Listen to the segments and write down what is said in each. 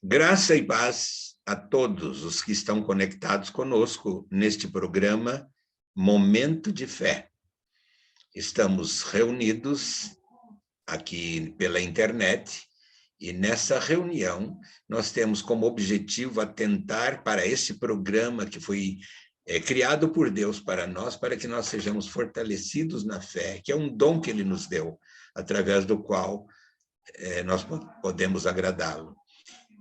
Graça e paz a todos os que estão conectados conosco neste programa Momento de Fé. Estamos reunidos aqui pela internet e nessa reunião nós temos como objetivo atentar para esse programa que foi criado por Deus para nós, para que nós sejamos fortalecidos na fé, que é um dom que Ele nos deu, através do qual nós podemos agradá-lo.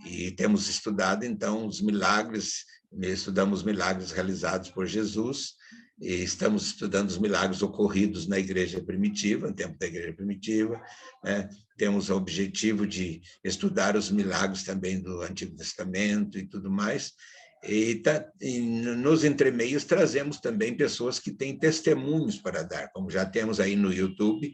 E temos estudado, então, os milagres, estudamos milagres realizados por Jesus, e estamos estudando os milagres ocorridos na igreja primitiva, no tempo da igreja primitiva, né? Temos o objetivo de estudar os milagres também do Antigo Testamento e tudo mais, e nos entremeios trazemos também pessoas que têm testemunhos para dar, como já temos aí no YouTube,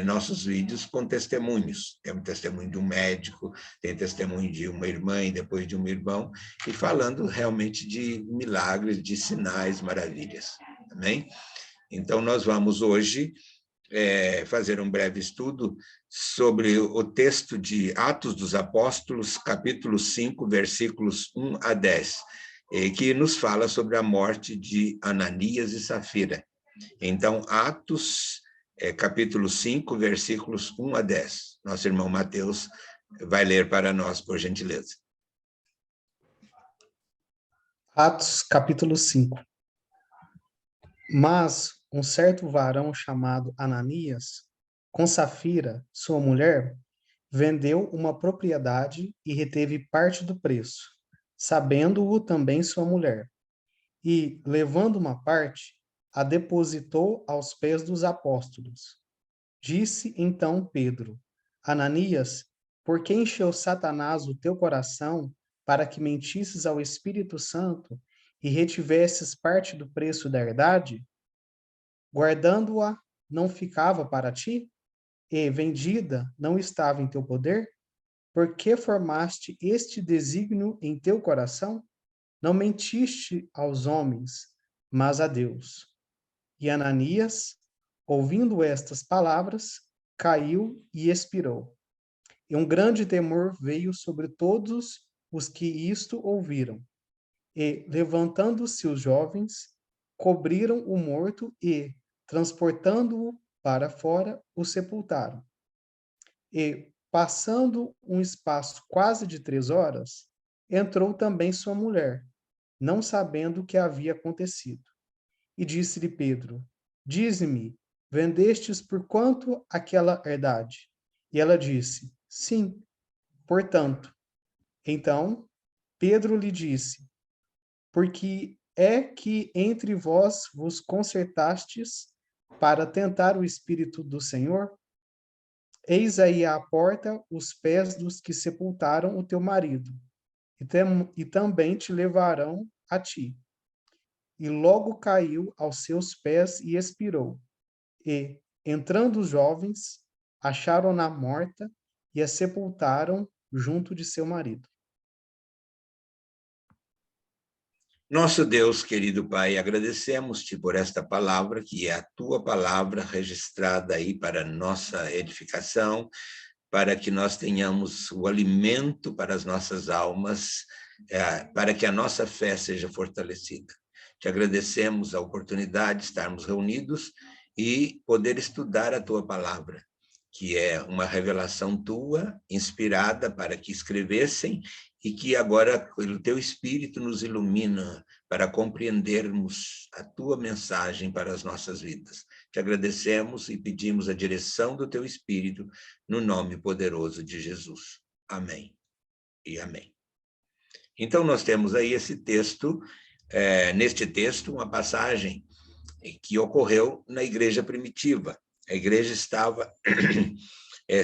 nossos vídeos com testemunhos. Temos testemunho de um médico, tem testemunho de uma irmã e depois de um irmão, e falando realmente de milagres, de sinais, maravilhas. Amém? Então, nós vamos hoje fazer um breve estudo sobre o texto de Atos dos Apóstolos, capítulo 5, versículos 1 a 10, que nos fala sobre a morte de Ananias e Safira. Então, Atos, capítulo 5, versículos 1 a 10. Nosso irmão Mateus vai ler para nós, por gentileza. Atos, capítulo 5. Mas um certo varão chamado Ananias, com Safira, sua mulher, vendeu uma propriedade e reteve parte do preço, sabendo-o também sua mulher. E, levando uma parte, a depositou aos pés dos apóstolos. Disse então Pedro: Ananias, por que encheu Satanás o teu coração para que mentisses ao Espírito Santo e retivesses parte do preço da herdade? Guardando-a, não ficava para ti? E, vendida, não estava em teu poder? Por que formaste este desígnio em teu coração? Não mentiste aos homens, mas a Deus. E Ananias, ouvindo estas palavras, caiu e expirou. E um grande temor veio sobre todos os que isto ouviram. E, levantando-se os jovens, cobriram o morto e, transportando-o para fora, o sepultaram. E, passando um espaço quase de 3 horas, entrou também sua mulher, não sabendo o que havia acontecido. E disse-lhe Pedro: Dize-me, vendestes por quanto aquela herdade? E ela disse: Sim. Portanto, então Pedro lhe disse: Porque é que entre vós vos concertastes para tentar o Espírito do Senhor? Eis aí à porta os pés dos que sepultaram o teu marido, e também te levarão a ti. E logo caiu aos seus pés e expirou. E, entrando os jovens, acharam-na morta e a sepultaram junto de seu marido. Nosso Deus, querido Pai, agradecemos-te por esta palavra, que é a tua palavra registrada aí para nossa edificação, para que nós tenhamos o alimento para as nossas almas, para que a nossa fé seja fortalecida. Te agradecemos a oportunidade de estarmos reunidos e poder estudar a tua palavra, que é uma revelação tua, inspirada para que escrevessem, e que agora o teu Espírito nos ilumina para compreendermos a tua mensagem para as nossas vidas. Te agradecemos e pedimos a direção do teu Espírito no nome poderoso de Jesus. Amém e amém. Então, nós temos aí esse texto, neste texto, uma passagem que ocorreu na igreja primitiva. A igreja estava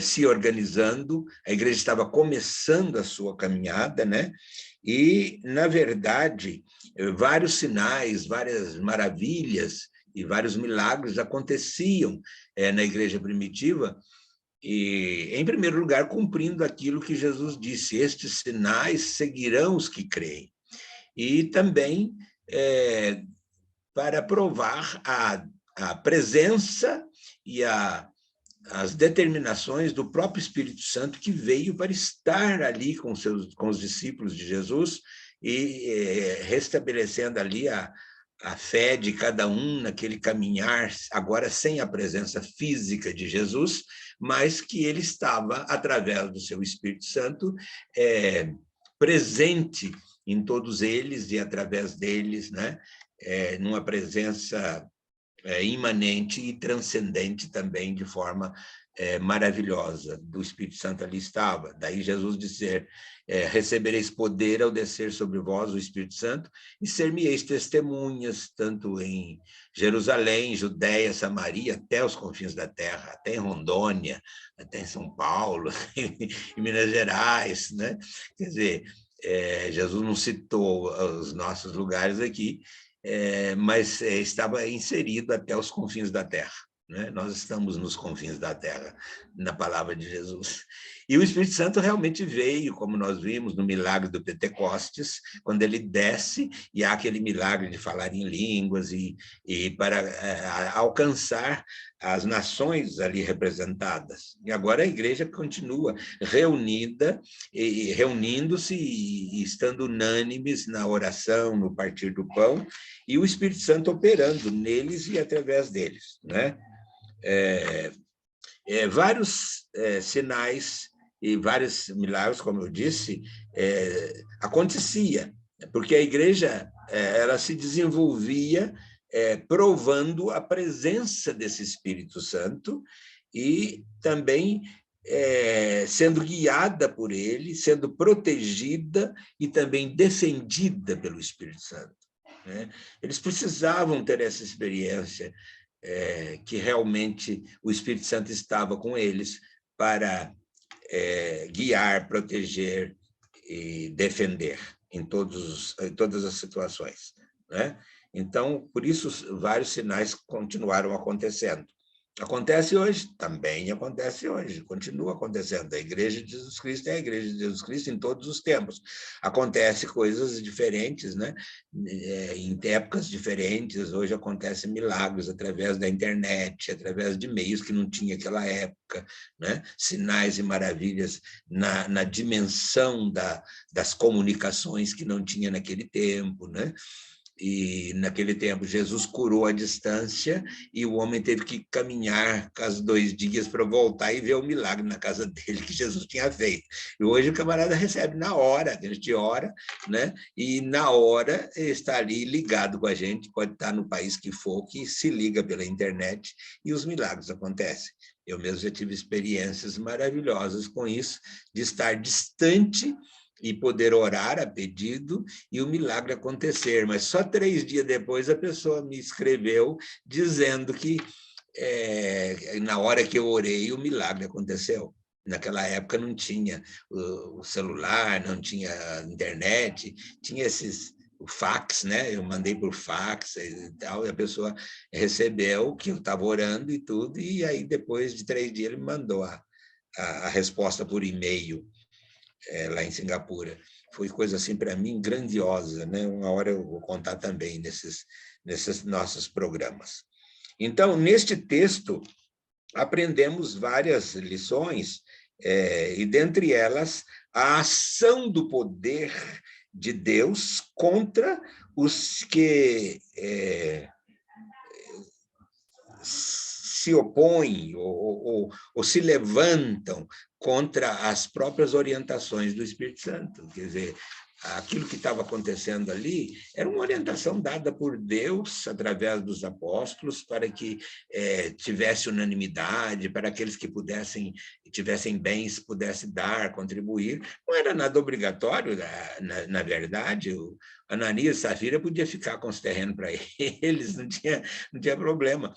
se organizando, a igreja estava começando a sua caminhada, né? E, na verdade, vários sinais, várias maravilhas e vários milagres aconteciam na igreja primitiva, e, em primeiro lugar, cumprindo aquilo que Jesus disse: estes sinais seguirão os que creem. E também para provar a presença e a as determinações do próprio Espírito Santo, que veio para estar ali com os discípulos de Jesus e restabelecendo ali a fé de cada um naquele caminhar, agora sem a presença física de Jesus, mas que ele estava, através do seu Espírito Santo, presente em todos eles e através deles, né? Numa presença imanente e transcendente também, de forma maravilhosa. Do Espírito Santo ali estava. Daí Jesus dizer, recebereis poder ao descer sobre vós o Espírito Santo e ser-me-eis testemunhas, tanto em Jerusalém, Judéia, Samaria, até os confins da terra, até em Rondônia, até em São Paulo, em Minas Gerais, né? Quer dizer, Jesus não citou os nossos lugares aqui, mas estava inserido até os confins da terra, né? Nós estamos nos confins da terra, na palavra de Jesus. E o Espírito Santo realmente veio, como nós vimos no milagre do Pentecostes, quando ele desce, e há aquele milagre de falar em línguas, e para alcançar as nações ali representadas. E agora a igreja continua reunida, e reunindo-se e estando unânimes na oração, no partir do pão, e o Espírito Santo operando neles e através deles, né? Vários sinais e vários milagres, como eu disse, acontecia, porque a igreja ela se desenvolvia provando a presença desse Espírito Santo e também sendo guiada por ele, sendo protegida e também defendida pelo Espírito Santo, né? Eles precisavam ter essa experiência, que realmente o Espírito Santo estava com eles para guiar, proteger e defender em todas as situações, né? Então, por isso, vários sinais continuaram acontecendo. Acontece hoje? Também acontece hoje, continua acontecendo. A Igreja de Jesus Cristo é a Igreja de Jesus Cristo em todos os tempos. Acontece coisas diferentes, né? Em épocas diferentes. Hoje acontecem milagres através da internet, através de meios que não tinha naquela época, né? Sinais e maravilhas na dimensão das comunicações que não tinha naquele tempo, né? E naquele tempo Jesus curou à distância e o homem teve que caminhar quase 2 dias para voltar e ver o milagre na casa dele que Jesus tinha feito. E hoje o camarada recebe na hora, a gente ora, né? E na hora está ali ligado com a gente, pode estar no país que for, que se liga pela internet e os milagres acontecem. Eu mesmo já tive experiências maravilhosas com isso, de estar distante e poder orar a pedido e o milagre acontecer. Mas só 3 dias depois a pessoa me escreveu dizendo que na hora que eu orei o milagre aconteceu. Naquela época não tinha o celular, não tinha internet, tinha o fax, né? Eu mandei por fax e tal, e a pessoa recebeu que eu estava orando e tudo, e aí depois de 3 dias ele me mandou a resposta por e-mail, lá em Singapura. Foi coisa assim para mim grandiosa, né? Uma hora eu vou contar também nesses nossos programas. Então, neste texto, aprendemos várias lições, e dentre elas, a ação do poder de Deus contra os que se opõem ou se levantam contra as próprias orientações do Espírito Santo. Quer dizer, aquilo que estava acontecendo ali era uma orientação dada por Deus através dos apóstolos para que tivesse unanimidade, para aqueles que tivessem bens, pudessem dar, contribuir. Não era nada obrigatório, na verdade. O Ananias e Safira podia ficar com os terrenos para eles, não tinha problema.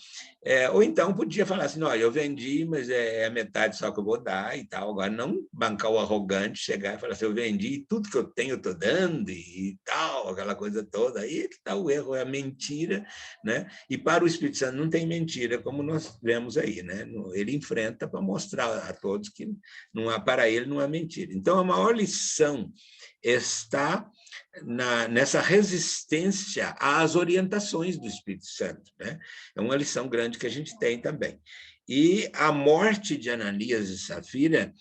Ou então podia falar assim, olha, eu vendi, mas é a metade só que eu vou dar e tal. Agora, não bancar o arrogante, chegar e falar assim, eu vendi tudo que eu tenho, eu estou dando e tal, aquela coisa toda. Aí que está o erro, é a mentira, né? E para o Espírito Santo não tem mentira, como nós vemos aí, né? Ele enfrenta para mostrar a todos que para ele não há mentira. Então, a maior lição está nessa resistência às orientações do Espírito Santo, né? É uma lição grande que a gente tem também. E a morte de Ananias e Safira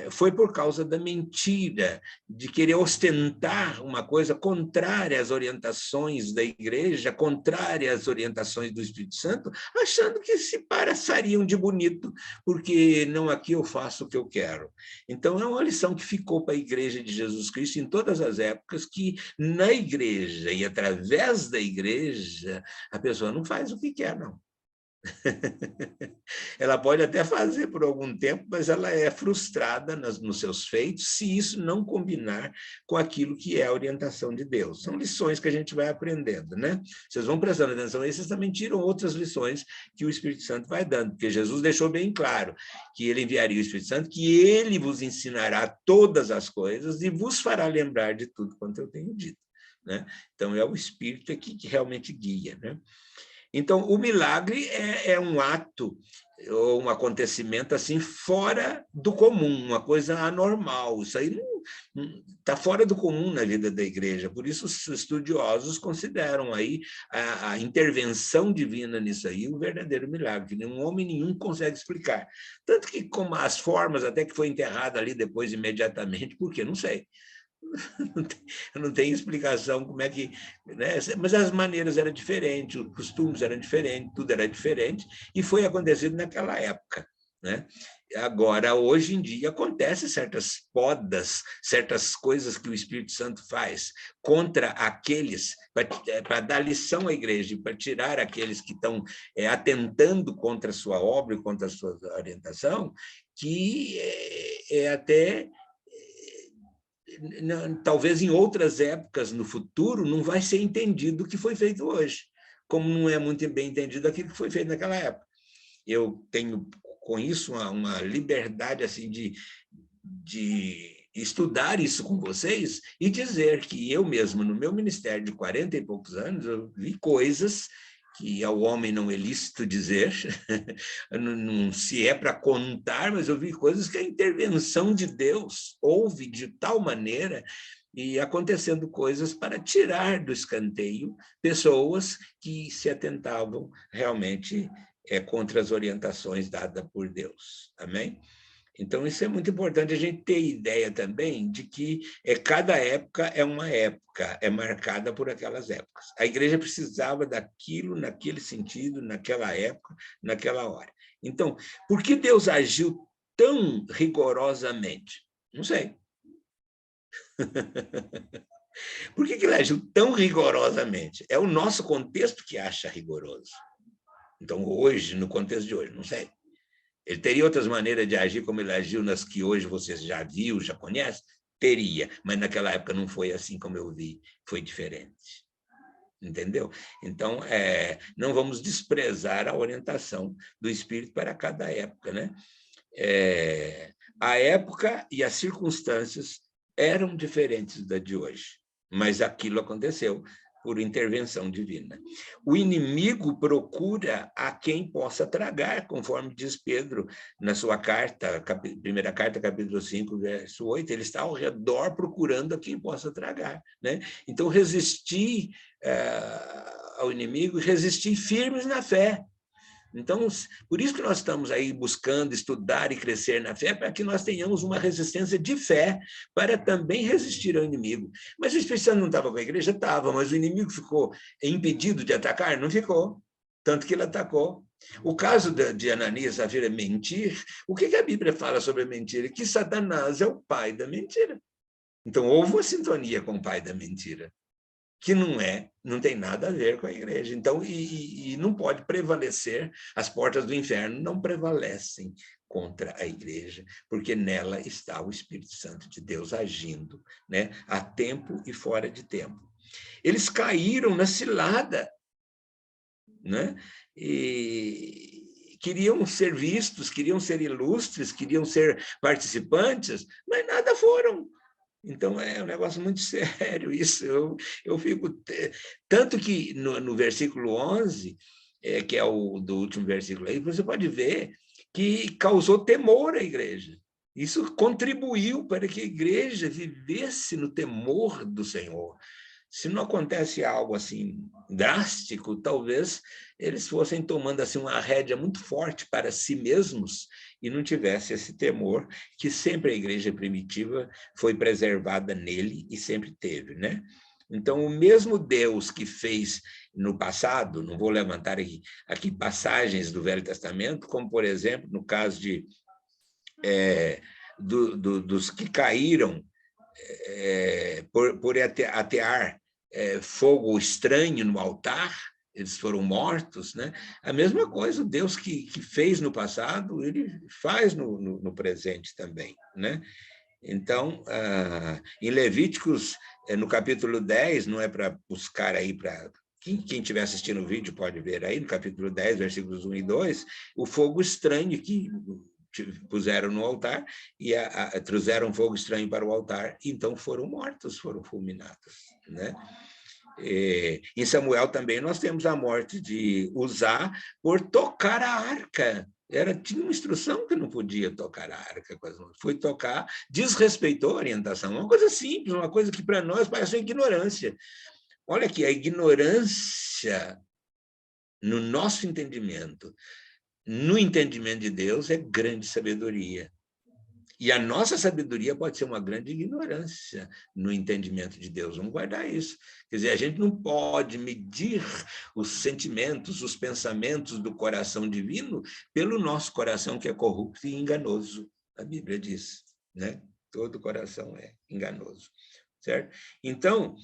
foi por causa da mentira, de querer ostentar uma coisa contrária às orientações da igreja, contrária às orientações do Espírito Santo, achando que se passariam de bonito, porque não, aqui eu faço o que eu quero. Então, é uma lição que ficou para a igreja de Jesus Cristo em todas as épocas, que na igreja e através da igreja, a pessoa não faz o que quer, não. Ela pode até fazer por algum tempo, mas ela é frustrada nos seus feitos se isso não combinar com aquilo que é a orientação de Deus. São lições que a gente vai aprendendo, né? Vocês vão prestando atenção aí, vocês também tiram outras lições que o Espírito Santo vai dando, porque Jesus deixou bem claro que ele enviaria o Espírito Santo, que ele vos ensinará todas as coisas e vos fará lembrar de tudo quanto eu tenho dito, né? Então, é o Espírito aqui que realmente guia, né? Então, o milagre é um ato ou um acontecimento assim fora do comum, uma coisa anormal. Isso aí está fora do comum na vida da igreja. Por isso, os estudiosos consideram aí a intervenção divina nisso aí um verdadeiro milagre, que nenhum homem nenhum consegue explicar. Tanto que, como as formas, até que foi enterrada ali depois imediatamente, por quê? Não sei. Não tem explicação como é que... Né? Mas as maneiras eram diferentes, os costumes eram diferentes, tudo era diferente, e foi acontecido naquela época, né? Agora, hoje em dia, acontecem certas podas, certas coisas que o Espírito Santo faz contra aqueles, para dar lição à igreja, para tirar aqueles que estão atentando contra a sua obra e contra a sua orientação, que até... talvez em outras épocas no futuro não vai ser entendido o que foi feito hoje, como não é muito bem entendido aquilo que foi feito naquela época. Eu tenho com isso uma liberdade assim de estudar isso com vocês e dizer que eu mesmo, no meu ministério de 40 e poucos anos, eu vi coisas que ao homem não é lícito dizer, não se é para contar, mas eu vi coisas que a intervenção de Deus houve de tal maneira e acontecendo coisas para tirar do escanteio pessoas que se atentavam realmente contra as orientações dadas por Deus. Amém? Então, isso é muito importante a gente ter ideia também de que cada época é uma época, é marcada por aquelas épocas. A igreja precisava daquilo, naquele sentido, naquela época, naquela hora. Então, por que Deus agiu tão rigorosamente? Não sei. Por que ele agiu tão rigorosamente? É o nosso contexto que acha rigoroso. Então, hoje, no contexto de hoje, não sei. Ele teria outras maneiras de agir como ele agiu nas que hoje você já viu, já conhece? Teria, mas naquela época não foi assim como eu vi, foi diferente. Entendeu? Então, não vamos desprezar a orientação do Espírito para cada época, né? A época e as circunstâncias eram diferentes da de hoje, mas aquilo aconteceu por intervenção divina. O inimigo procura a quem possa tragar, conforme diz Pedro na sua carta, primeira carta, capítulo 5, verso 8, ele está ao redor procurando a quem possa tragar, né? Então, resistir ao inimigo, resistir firmes na fé. Então, por isso que nós estamos aí buscando estudar e crescer na fé, para que nós tenhamos uma resistência de fé para também resistir ao inimigo. Mas o Espírito Santo não estava com a igreja? Estava, mas o inimigo ficou impedido de atacar? Não ficou, tanto que ele atacou. O caso de Ananias e Safira mentir, o que a Bíblia fala sobre a mentira? Que Satanás é o pai da mentira. Então, houve uma sintonia com o pai da mentira, que não tem nada a ver com a igreja. Então, e não pode prevalecer, as portas do inferno não prevalecem contra a igreja, porque nela está o Espírito Santo de Deus agindo, né? A tempo e fora de tempo. Eles caíram na cilada, né? E queriam ser vistos, queriam ser ilustres, queriam ser participantes, mas nada foram. Então, é um negócio muito sério isso. Eu fico... Tanto que no versículo 11, que é o do último versículo aí, você pode ver que causou temor à igreja. Isso contribuiu para que a igreja vivesse no temor do Senhor. Se não acontece algo assim drástico, talvez eles fossem tomando assim uma rédea muito forte para si mesmos e não tivesse esse temor que sempre a igreja primitiva foi preservada nele e sempre teve, né? Então, o mesmo Deus que fez no passado, não vou levantar aqui passagens do Velho Testamento, como, por exemplo, no caso dos que caíram por atear fogo estranho no altar, eles foram mortos, né? A mesma coisa, o Deus que fez no passado, ele faz no presente também, né? Então, em Levíticos, no capítulo 10, não é para buscar aí para... Quem estiver assistindo o vídeo pode ver aí, no capítulo 10, versículos 1 e 2, o fogo estranho que puseram no altar e trouxeram fogo estranho para o altar, então foram mortos, foram fulminados, né? Em Samuel também nós temos a morte de Uzá por tocar a arca. Tinha uma instrução que não podia tocar a arca com as mãos. Foi tocar, desrespeitou a orientação. Uma coisa simples, uma coisa que para nós parece uma ignorância. Olha aqui, a ignorância no nosso entendimento, no entendimento de Deus, é grande sabedoria. E a nossa sabedoria pode ser uma grande ignorância no entendimento de Deus. Vamos guardar isso. Quer dizer, a gente não pode medir os sentimentos, os pensamentos do coração divino pelo nosso coração, que é corrupto e enganoso. A Bíblia diz, né? Todo coração é enganoso, certo? Então,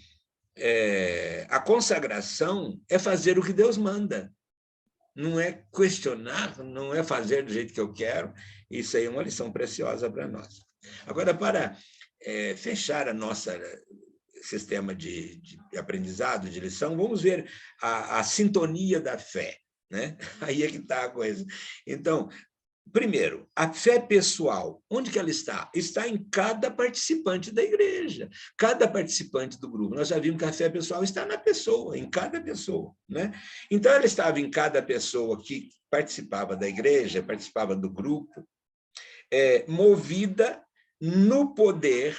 a consagração é fazer o que Deus manda. Não é questionar, não é fazer do jeito que eu quero. Isso aí é uma lição preciosa para nós. Agora, para fechar a nossa sistema de aprendizado, de lição, vamos ver a sintonia da fé, né? Aí é que está a coisa. Então, primeiro, a fé pessoal, onde que ela está? Está em cada participante da igreja, cada participante do grupo. Nós já vimos que a fé pessoal está na pessoa, em cada pessoa, né? Então, ela estava em cada pessoa que participava da igreja, participava do grupo, movida no poder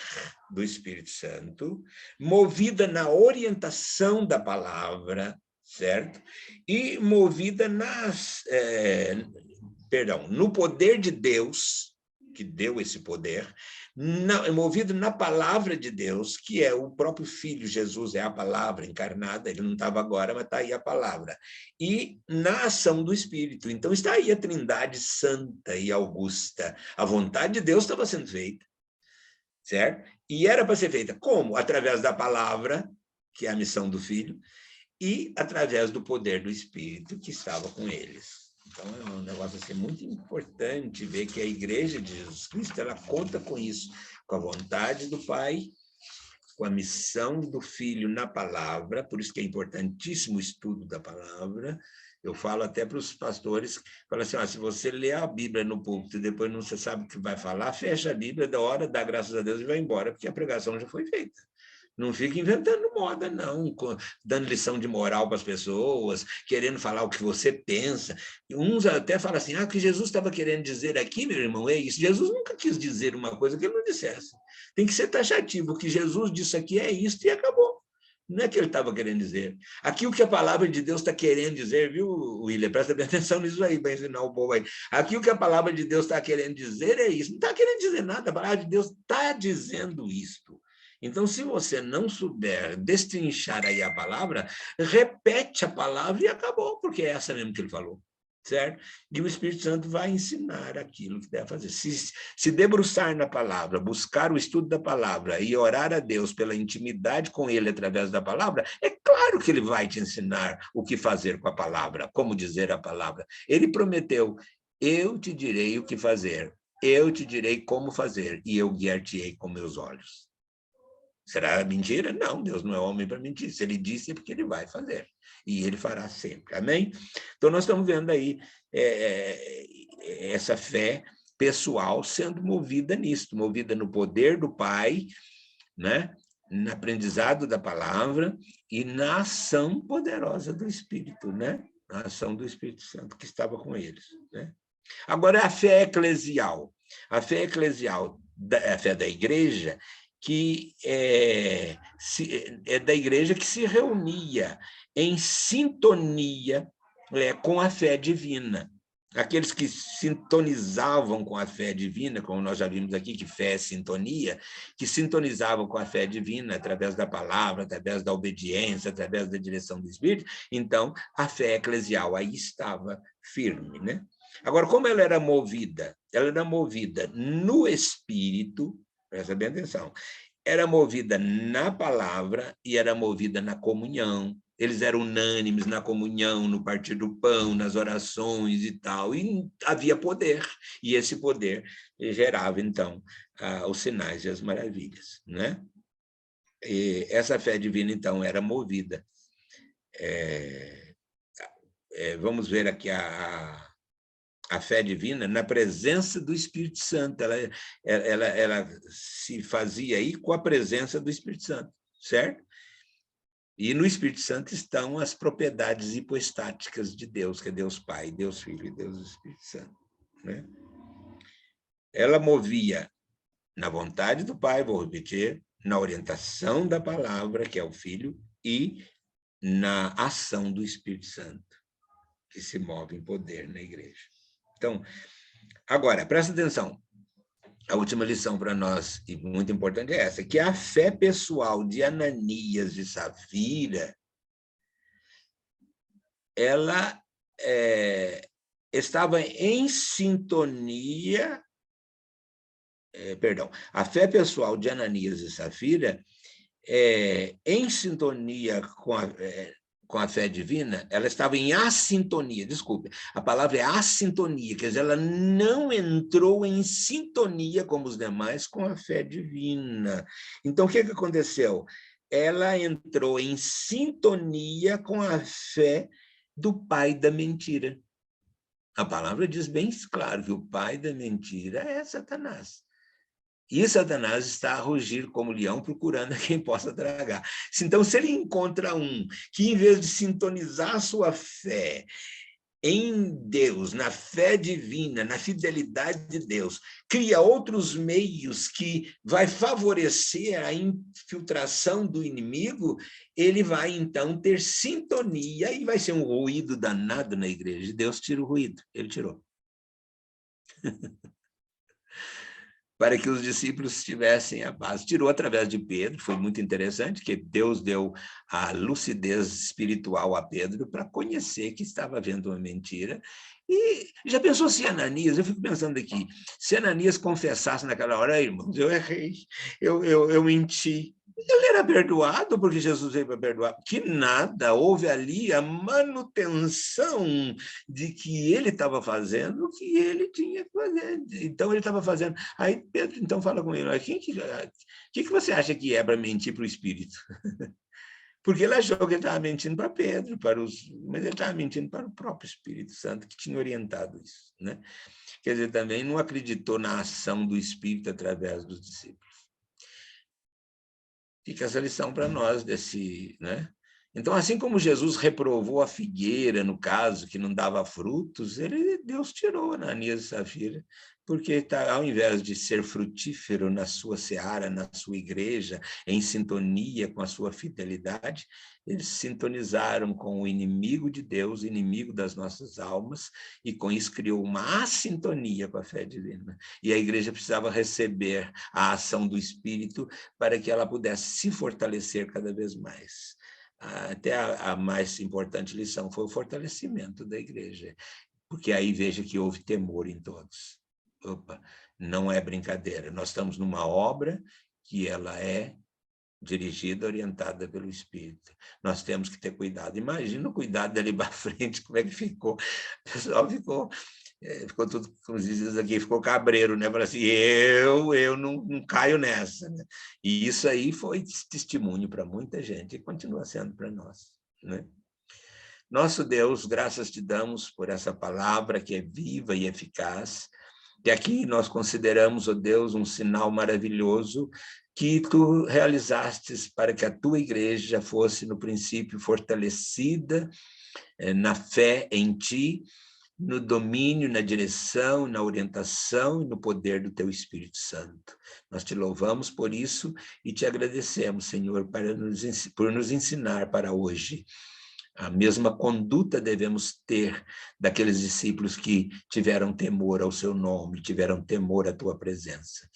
do Espírito Santo, movida na orientação da palavra, certo? E movida no poder de Deus, que deu esse poder, movido na palavra de Deus, que é o próprio Filho Jesus, é a palavra encarnada, ele não estava agora, mas está aí a palavra, e na ação do Espírito. Então está aí a Trindade santa e augusta. A vontade de Deus estava sendo feita, certo? E era para ser feita como? Através da palavra, que é a missão do Filho, e através do poder do Espírito que estava com eles. Então, é um negócio assim, muito importante ver que a Igreja de Jesus Cristo ela conta com isso, com a vontade do Pai, com a missão do Filho na palavra, por isso que é importantíssimo o estudo da palavra. Eu falo até para os pastores, falo assim, se você lê a Bíblia no púlpito e depois não você sabe o que vai falar, fecha a Bíblia, da hora, dá graças a Deus e vai embora, porque a pregação já foi feita. Não fica inventando moda, não, dando lição de moral para as pessoas, querendo falar o que você pensa. Uns até falam assim, o que Jesus estava querendo dizer aqui, meu irmão, é isso. Jesus nunca quis dizer uma coisa que ele não dissesse. Tem que ser taxativo. O que Jesus disse aqui é isso e acabou. Não é que ele estava querendo dizer. Aqui o que a palavra de Deus está querendo dizer, viu, William? Presta bem atenção nisso aí, para ensinar o povo aí. Aqui o que a palavra de Deus está querendo dizer é isso. Não está querendo dizer nada, a palavra de Deus está dizendo isto. Então, se você não souber destrinchar aí a palavra, repete a palavra e acabou, porque é essa mesmo que ele falou, certo? E o Espírito Santo vai ensinar aquilo que deve fazer. Se debruçar na palavra, buscar o estudo da palavra e orar a Deus pela intimidade com ele através da palavra, é claro que ele vai te ensinar o que fazer com a palavra, como dizer a palavra. Ele prometeu, eu te direi o que fazer, eu te direi como fazer, e eu guiar-te-ei com meus olhos. Será mentira? Não, Deus não é homem para mentir. Se ele disse, é porque ele vai fazer. E ele fará sempre. Amém? Então, nós estamos vendo aí essa fé pessoal sendo movida nisso, movida no poder do Pai, né? No aprendizado da palavra e na ação poderosa do Espírito, né? Na ação do Espírito Santo que estava com eles, né? Agora, a fé eclesial. A fé eclesial, a fé da igreja, que é da igreja que se reunia em sintonia com a fé divina. Aqueles que sintonizavam com a fé divina, como nós já vimos aqui, que fé é sintonia, que sintonizavam com a fé divina através da palavra, através da obediência, através da direção do Espírito, então a fé eclesial aí estava firme, né? Agora, como ela era movida? Ela era movida no Espírito, presta bem atenção, era movida na palavra e era movida na comunhão. Eles eram unânimes na comunhão, no partir do pão, nas orações e tal, e havia poder, e esse poder gerava, então, os sinais e as maravilhas, né? E essa fé divina, então, era movida. Vamos ver aqui a fé divina na presença do Espírito Santo. Ela se fazia aí com a presença do Espírito Santo, certo? E no Espírito Santo estão as propriedades hipostáticas de Deus, que é Deus Pai, Deus Filho e Deus Espírito Santo, né? Ela movia na vontade do Pai, vou repetir, na orientação da palavra, que é o Filho, e na ação do Espírito Santo, que se move em poder na igreja. Então, agora, presta atenção. A última lição para nós, e muito importante, é essa, que a fé pessoal de Ananias e Safira, ela estava em sintonia, a fé pessoal de Ananias e Safira, em sintonia com a fé divina, ela estava em assintonia, desculpe, a palavra é assintonia, quer dizer, ela não entrou em sintonia como os demais com a fé divina. Então, o que aconteceu? Ela entrou em sintonia com a fé do pai da mentira. A palavra diz bem claro que o pai da mentira é Satanás. E Satanás está a rugir como leão, procurando a quem possa tragar. Então, se ele encontra um que, em vez de sintonizar a sua fé em Deus, na fé divina, na fidelidade de Deus, cria outros meios que vai favorecer a infiltração do inimigo, ele vai, então, ter sintonia e vai ser um ruído danado na igreja. Deus tira o ruído, ele tirou. Para que os discípulos tivessem a paz. Tirou através de Pedro, foi muito interessante, que Deus deu a lucidez espiritual a Pedro para conhecer que estava vendo uma mentira. E já pensou se Ananias, eu fico pensando aqui, se Ananias confessasse naquela hora, irmãos, eu errei, eu menti. Ele era perdoado porque Jesus veio para perdoar. Que nada, houve ali a manutenção de que ele estava fazendo o que ele tinha que fazer. Então, ele estava fazendo. Aí Pedro, então, fala com ele, o que você acha que é para mentir para o Espírito? Porque ele achou que ele estava mentindo para Pedro, mas ele estava mentindo para o próprio Espírito Santo, que tinha orientado isso, né? Quer dizer, também não acreditou na ação do Espírito através dos discípulos. Fica essa lição para nós desse, né? Então, assim como Jesus reprovou a figueira, no caso, que não dava frutos, Deus tirou Ananias e Safira, porque ao invés de ser frutífero na sua seara, na sua igreja, em sintonia com a sua fidelidade, eles sintonizaram com o inimigo de Deus, inimigo das nossas almas, e com isso criou uma assintonia com a fé divina. E a igreja precisava receber a ação do Espírito para que ela pudesse se fortalecer cada vez mais. Até a mais importante lição foi o fortalecimento da igreja, porque aí veja que houve temor em todos. Opa, não é brincadeira, nós estamos numa obra que ela é dirigida, orientada pelo Espírito. Nós temos que ter cuidado. Imagina o cuidado dali para frente, como é que ficou. O pessoal ficou tudo, como diz aqui, ficou cabreiro, né? Falou assim, eu não caio nessa, né? E isso aí foi testemunho para muita gente e continua sendo para nós, né? Nosso Deus, graças te damos por essa palavra que é viva e eficaz, que aqui nós consideramos, ó Deus, um sinal maravilhoso que tu realizastes para que a tua igreja fosse, no princípio, fortalecida na fé em ti, no domínio, na direção, na orientação e no poder do teu Espírito Santo. Nós te louvamos por isso e te agradecemos, Senhor, por nos ensinar para hoje. A mesma conduta devemos ter daqueles discípulos que tiveram temor ao seu nome, tiveram temor à tua presença.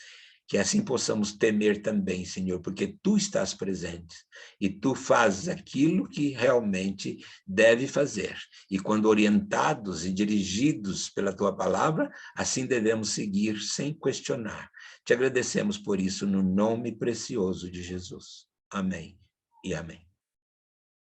Que assim possamos temer também, Senhor, porque tu estás presente e tu fazes aquilo que realmente deve fazer. E quando orientados e dirigidos pela tua palavra, assim devemos seguir sem questionar. Te agradecemos por isso no nome precioso de Jesus. Amém e amém.